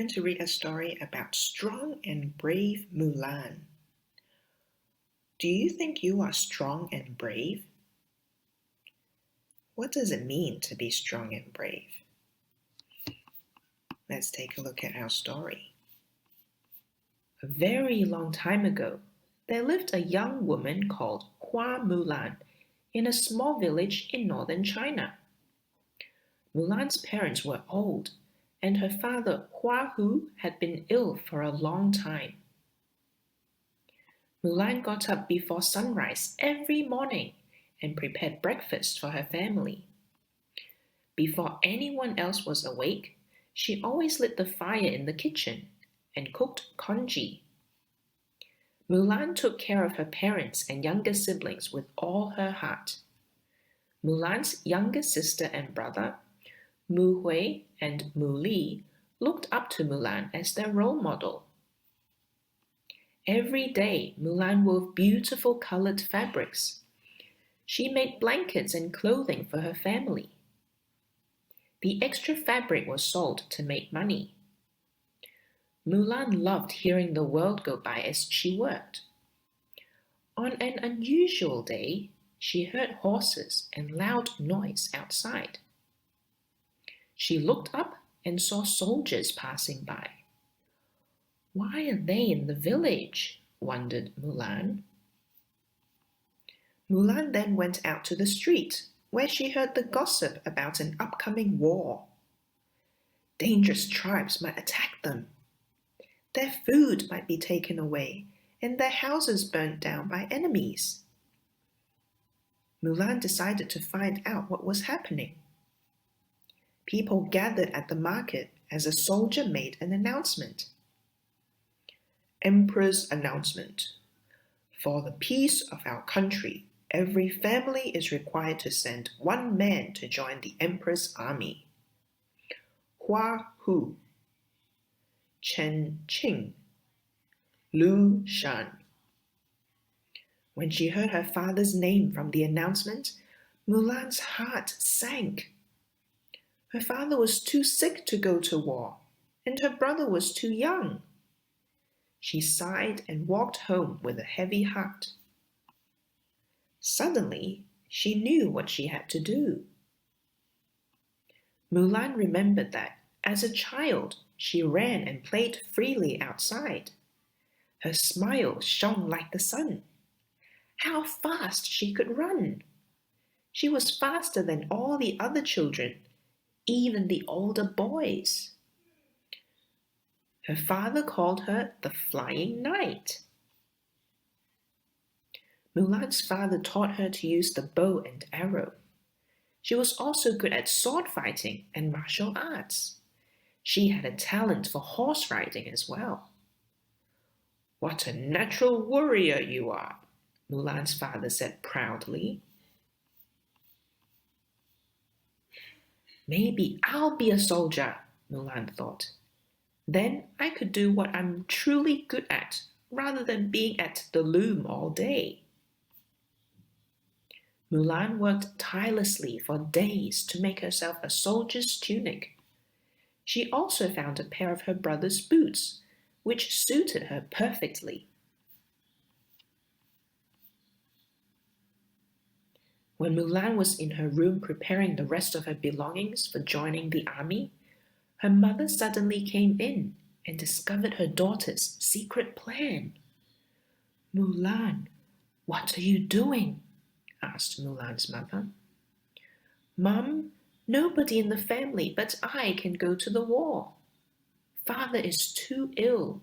going to read a story about strong and brave Mulan. Do you think you are strong and brave? What does it mean to be strong and brave? Let's take a look at our story. A very long time ago, there lived a young woman called Mulan in a small village in northern China. Mulan's parents were old, and her father Hu had been ill for a long time. Mulan got up before sunrise every morning and prepared breakfast for her family. Before anyone else was awake, she always lit the fire in the kitchen and cooked congee. Mulan took care of her parents and younger siblings with all her heart. Mulan's younger sister and brother, Mu Hui and Mu Li, looked up to Mulan as their role model. Every day, Mulan wove beautiful colored fabrics. She made blankets and clothing for her family. The extra fabric was sold to make money. Mulan loved hearing the world go by as she worked. On an unusual day, she heard horses and loud noise outside. She looked up and saw soldiers passing by. Why are they in the village? Wondered Mulan. Mulan then went out to the street, where she heard the gossip about an upcoming war. Dangerous tribes might attack them. Their food might be taken away, and their houses burnt down by enemies. Mulan decided to find out what was happening. People gathered at the market as a soldier made an announcement. Emperor's announcement. For the peace of our country, every family is required to send one man to join the Emperor's army. Hu, Chen Qing, Lu Shan. When she heard her father's name from the announcement, Mulan's heart sank. Her father was too sick to go to war, and her brother was too young. She sighed and walked home with a heavy heart. Suddenly, she knew what she had to do. Mulan remembered that, as a child, she ran and played freely outside. Her smile shone like the sun. How fast she could run! She was faster than all the other children, even the older boys. Her father called her the Flying Knight. Mulan's father taught her to use the bow and arrow. She was also good at sword fighting and martial arts. She had a talent for horse riding as well. What a natural warrior you are, Mulan's father said proudly. Maybe I'll be a soldier, Mulan thought. Then I could do what I'm truly good at, rather than being at the loom all day. Mulan worked tirelessly for days to make herself a soldier's tunic. She also found a pair of her brother's boots, which suited her perfectly. When Mulan was in her room preparing the rest of her belongings for joining the army, her mother suddenly came in and discovered her daughter's secret plan. Mulan, what are you doing? Asked Mulan's mother. Mum, nobody in the family but I can go to the war. Father is too ill,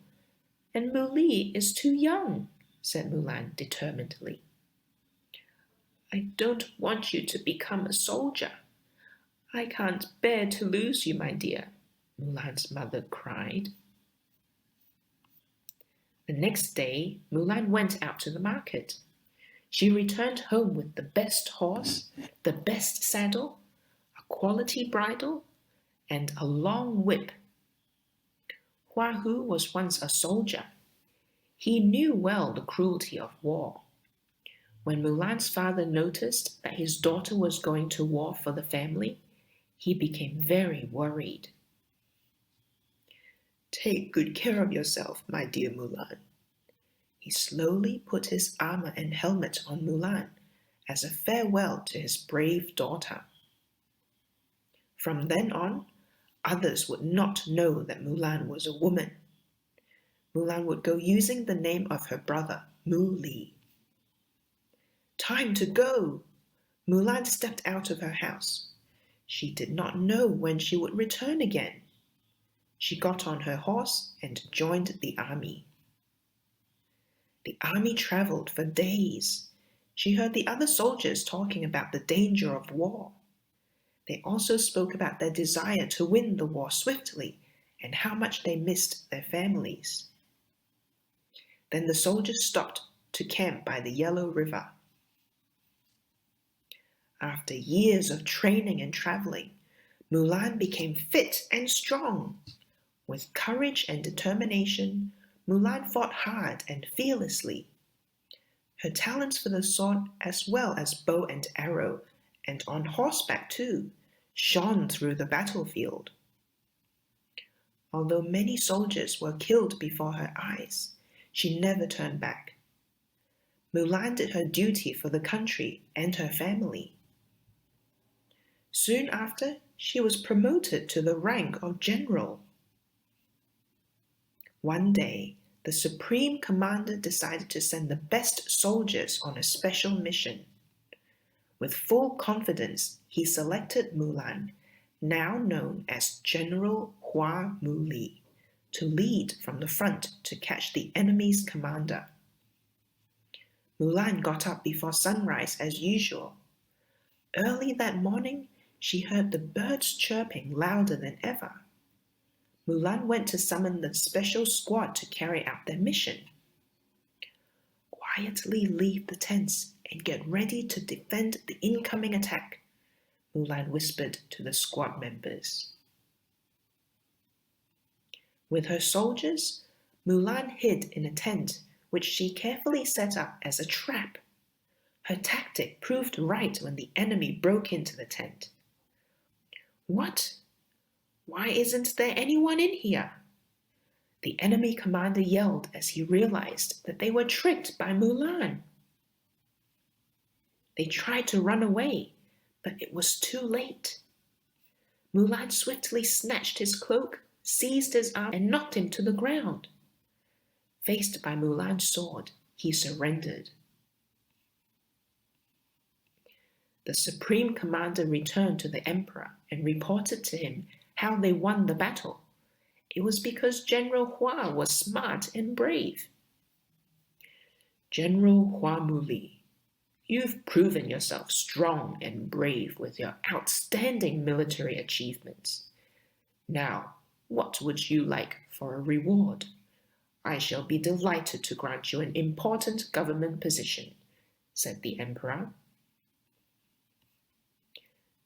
and Mu Li is too young, said Mulan determinedly. I don't want you to become a soldier. I can't bear to lose you, my dear, Mulan's mother cried. The next day, Mulan went out to the market. She returned home with the best horse, the best saddle, a quality bridle, and a long whip. Hu was once a soldier. He knew well the cruelty of war. When Mulan's father noticed that his daughter was going to war for the family, he became very worried. Take good care of yourself, my dear Mulan. He slowly put his armor and helmet on Mulan as a farewell to his brave daughter. From then on, others would not know that Mulan was a woman. Mulan would go using the name of her brother, Mu Li. Time to go! Mulan stepped out of her house. She did not know when she would return again. She got on her horse and joined the army. The army traveled for days. She heard the other soldiers talking about the danger of war. They also spoke about their desire to win the war swiftly and how much they missed their families. Then the soldiers stopped to camp by the Yellow River. After years of training and traveling, Mulan became fit and strong. With courage and determination, Mulan fought hard and fearlessly. Her talents for the sword, as well as bow and arrow, and on horseback too, shone through the battlefield. Although many soldiers were killed before her eyes, she never turned back. Mulan did her duty for the country and her family. Soon after, she was promoted to the rank of general. One day, the Supreme Commander decided to send the best soldiers on a special mission. With full confidence, he selected Mulan, now known as General Hua Muli, to lead from the front to catch the enemy's commander. Mulan got up before sunrise as usual. Early that morning, she heard the birds chirping louder than ever. Mulan went to summon the special squad to carry out their mission. Quietly leave the tents and get ready to defend the incoming attack, Mulan whispered to the squad members. With her soldiers, Mulan hid in a tent which she carefully set up as a trap. Her tactic proved right when the enemy broke into the tent. What? Why isn't there anyone in here? The enemy commander yelled as he realized that they were tricked by Mulan. They tried to run away, but it was too late. Mulan swiftly snatched his cloak, seized his arm, and knocked him to the ground. Faced by Mulan's sword, he surrendered. The Supreme Commander returned to the Emperor and reported to him how they won the battle. It was because General Hua was smart and brave. General Hua Muli, you've proven yourself strong and brave with your outstanding military achievements. Now, what would you like for a reward? I shall be delighted to grant you an important government position, said the Emperor.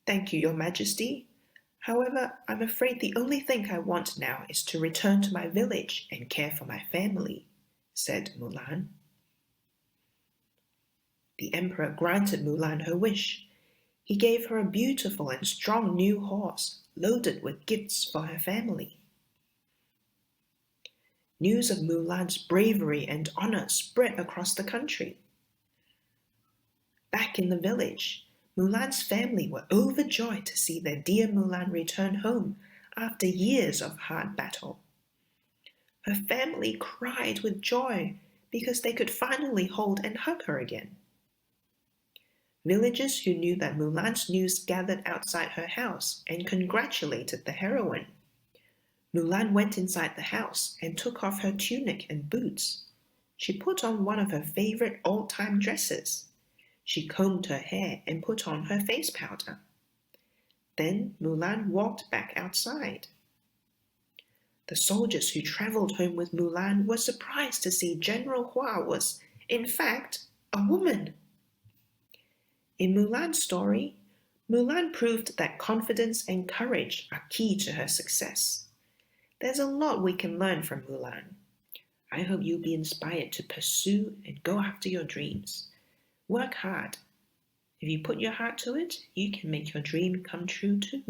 Thank you, Your Majesty. However, I'm afraid the only thing I want now is to return to my village and care for my family, said Mulan. The Emperor granted Mulan her wish. He gave her a beautiful and strong new horse, loaded with gifts for her family. News of Mulan's bravery and honor spread across the country. Back in the village, Mulan's family were overjoyed to see their dear Mulan return home after years of hard battle. Her family cried with joy because they could finally hold and hug her again. Villagers who knew that Mulan's news gathered outside her house and congratulated the heroine. Mulan went inside the house and took off her tunic and boots. She put on one of her favorite old-time dresses. She combed her hair and put on her face powder. Then Mulan walked back outside. The soldiers who traveled home with Mulan were surprised to see General Hua was, in fact, a woman. In Mulan's story, Mulan proved that confidence and courage are key to her success. There's a lot we can learn from Mulan. I hope you'll be inspired to pursue and go after your dreams. Work hard. If you put your heart to it, you can make your dream come true too.